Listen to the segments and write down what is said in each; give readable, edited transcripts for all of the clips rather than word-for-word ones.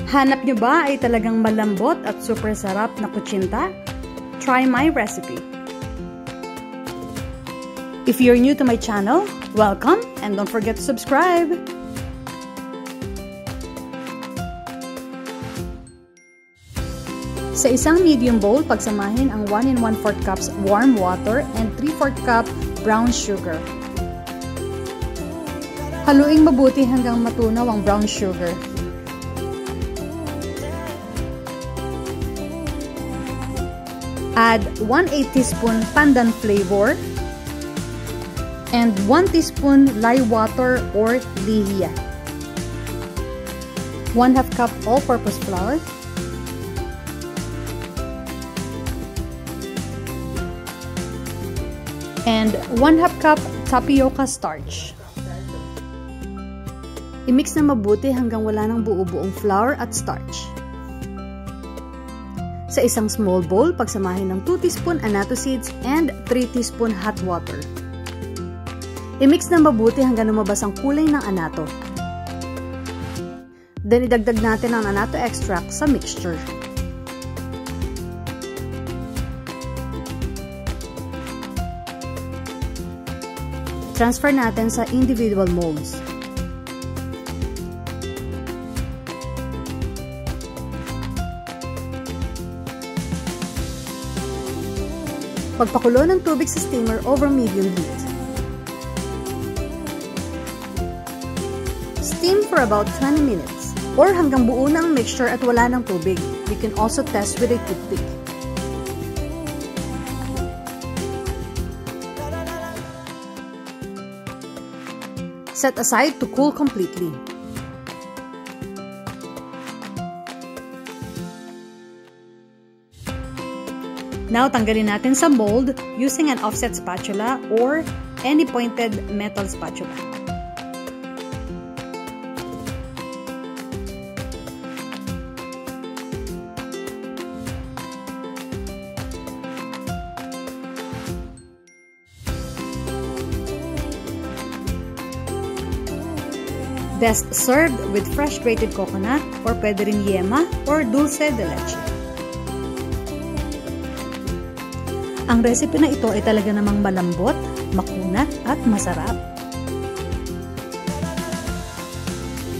Hanap nyo ba ay talagang malambot at super sarap na kutsinta? Try my recipe. If you're new to my channel, welcome and don't forget to subscribe. Sa isang medium bowl, pagsamahin ang 1 1/4 cups warm water and 3/4 cup brown sugar. Haluing mabuti hanggang matunaw ang brown sugar. Add 1/8 teaspoon pandan flavor and 1 teaspoon lye water or lihiya. 1/2 cup all-purpose flour. And 1/2 cup tapioca starch. I-mix na mabuti hanggang wala nang buo-buong flour at starch. Sa isang small bowl, pagsamahin ng 2 teaspoon annatto seeds and 3 teaspoon hot water. I-mix na mabuti hanggang lumabas ang kulay ng annatto. Then idagdag natin ang annatto extract sa mixture. Transfer natin sa individual molds. Pagpakulo ng tubig sa steamer over medium heat. Steam for about 20 minutes or hanggang buo na ang mixture at wala ng tubig. You can also test with a toothpick. Set aside to cool completely. Now, tanggalin natin sa mold using an offset spatula or any pointed metal spatula. Best served with fresh grated coconut or pwede rin yema or dulce de leche. Ang recipe na ito ay talaga namang malambot, makunat at masarap.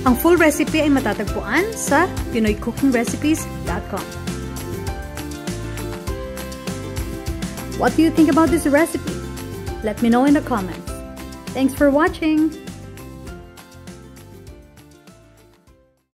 Ang full recipe ay matatagpuan sa pinoycookingrecipes.com. What do you think about this recipe? Let me know in the comments. Thanks for watching!